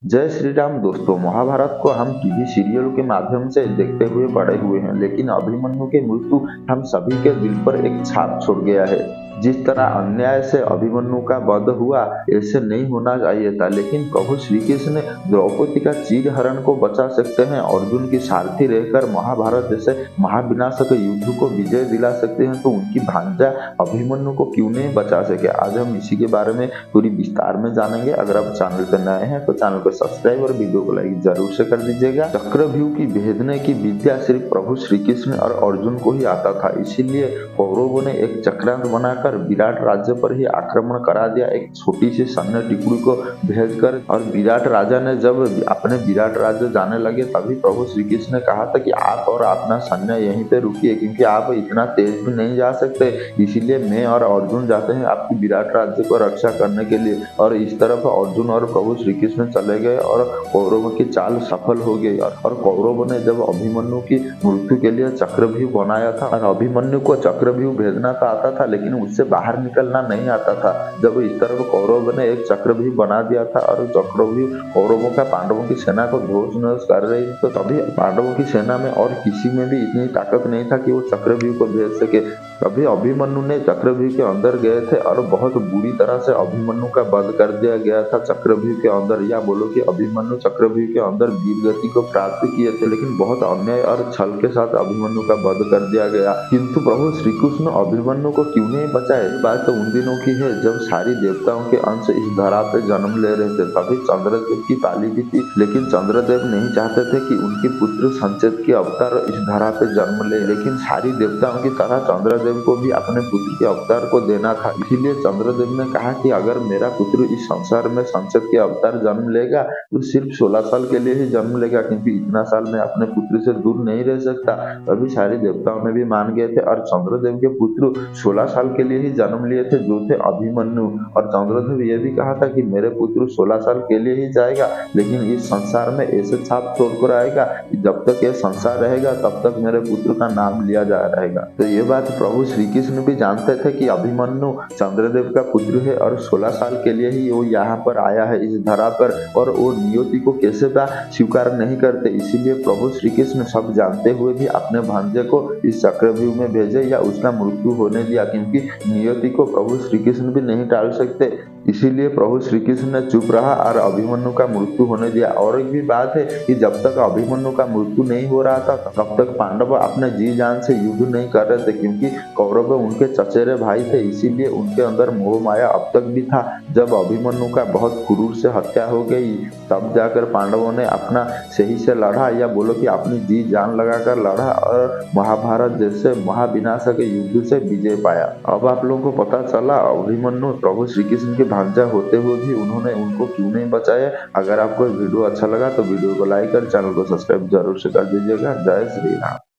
जय श्री राम दोस्तों। महाभारत को हम टीवी सीरियल के माध्यम से देखते हुए बड़े हुए हैं, लेकिन अभिमन्यु की मृत्यु हम सभी के दिल पर एक छाप छोड़ गया है। जिस तरह अन्याय से अभिमन्यु का वध हुआ, ऐसे नहीं होना चाहिए था, लेकिन प्रभु श्री कृष्ण द्रौपदी का चीर हरण को बचा सकते हैं, अर्जुन की सारथी रहकर महाभारत जैसे महाविनाशक युद्ध को विजय दिला सकते हैं, तो उनकी भांजा अभिमन्यु को क्यों नहीं बचा सके। आज हम इसी के बारे में पूरी विस्तार में जानेंगे। अगर आप चैनल पर नए हैं तो चैनल को सब्सक्राइब और वीडियो को लाइक जरूर से कर दीजिएगा। चक्रव्यूह की भेदने की विद्या सिर्फ प्रभु श्री कृष्ण और अर्जुन को ही आता था, इसीलिए कौरवों ने एक चक्रांत बनाकर विराट राज्य पर ही आक्रमण करा दिया। एक छोटी सी सैन्य टुकड़ी को भेजकर, और विराट राजा ने जब अपने विराट राज्य जाने लगे, तभी प्रभु श्री कृष्ण ने कहा था कि आप और अपना सैन्य यहीं पे रुकिए, क्योंकि आप इतना तेज भी नहीं जा सकते, इसीलिए मैं और अर्जुन जाते हैं आपकी विराट राज्य को रक्षा करने के लिए। और इस तरफ अर्जुन और प्रभु श्री कृष्ण चले गए और कौरवों की चाल सफल हो गई। और कौरवों ने जब अभिमन्यु की मृत्यु के लिए चक्रव्यूह बनाया था, और अभिमन्यु को चक्रव्यूह भेजना तो आता था, लेकिन उससे बाहर निकलना नहीं आता था। जब इस तरफ कौरवों ने एक चक्रव्यूह बना दिया था, और चक्रव्यूह कौरवों का पांडवों की सेना को ध्वस्त नष्ट कर रही थी, तो तभी पांडवों की सेना में और किसी में भी इतनी ताकत नहीं था कि वो चक्रव्यूह को भेज सके। तभी अभिमन्यु ने चक्रव्यूह के अंदर गए थे, और बहुत बुरी तरह से अभिमन्यु का वध कर दिया गया था चक्रव्यूह के अंदर। या बोलो कि अभिमन्यु चक्रव्यूह के अंदर वीर गति को प्राप्त किए थे, लेकिन बहुत अन्याय और छल के साथ अभिमन्यु का वध कर दिया गया। किंतु प्रभु श्री कृष्ण अभिमन्यु को क्यों नहीं बचाए। बात तो उन दिनों की है जब सारी देवताओं के अंश इस धरा पे जन्म ले रहे थे। तभी चंद्रदेव की पाली भी थी, लेकिन चंद्रदेव नहीं चाहते थे कि उनके पुत्र संचेत के अवतार इस धरा पे जन्म ले, लेकिन सारी देवताओं की तरह चंद्रदेव को भी अपने पुत्र के अवतार को देना था। इसीलिए चंद्रदेव ने कहा कि अगर मेरा पुत्र इस संसार में संचेत के अवतार जन्म लेगा तो सिर्फ 16 साल के लिए ही जन्म लेगा, क्योंकि इतना साल मैं अपने पुत्र से दूर नहीं रह सकता। तभी सारी देवताओं ने भी मान गए थे, और चंद्रदेव के पुत्र 16 साल के लिए ही जन्म लिए थे, जो थे अभिमन्यु। और चंद्रदेव ये भी कहा था कि मेरे पुत्र 16 साल के लिए ही जाएगा, लेकिन इस संसार में ऐसे छाप छोड़कर आएगा कि जब तक ये संसार रहेगा तब तक मेरे पुत्र का नाम लिया जा रहेगा। तो ये बात प्रभु श्री कृष्ण भी जानते थे कि अभिमन्यु चंद्रदेव का पुत्र है, और 16 साल के लिए ही वो यहाँ पर आया है इस धरा पर, और वो नियति को कैसे बा स्वीकार नहीं करते। इसीलिए प्रभु श्री कृष्ण सब जानते हुए भी अपने भांजे को इस चक्रव्यूह में भेजे या उसका मृत्यु होने दिया, क्योंकि नियति को प्रभु श्री कृष्ण भी नहीं टाल सकते। इसीलिए प्रभु श्री कृष्ण ने चुप रहा और अभिमन्यु का मृत्यु होने दिया। और एक भी बात है कि जब तक अभिमन्यु का मृत्यु नहीं हो रहा था, तब तक पांडव अपने जी जान से युद्ध नहीं कर रहे थे, क्योंकि कौरव उनके चचेरे भाई थे, इसीलिए उनके अंदर मोह माया अब तक भी था। जब अभिमन्यु का बहुत क्रूर से हत्या हो गई, तब जाकर पांडवों ने अपना सही से लड़ा, या बोलो कि अपनी जी जान लगाकर लड़ा, और महाभारत जैसे महाविनाशक युद्ध से विजय पाया। अब आप लोगों को पता चला अभिमन्यु प्रभु श्री कृष्ण के भांजा होते हुए भी उन्होंने उनको क्यों नहीं बचाया। अगर आपको वीडियो अच्छा लगा तो वीडियो को लाइक और चैनल को सब्सक्राइब जरूर से कर दीजिएगा। जय श्री राम।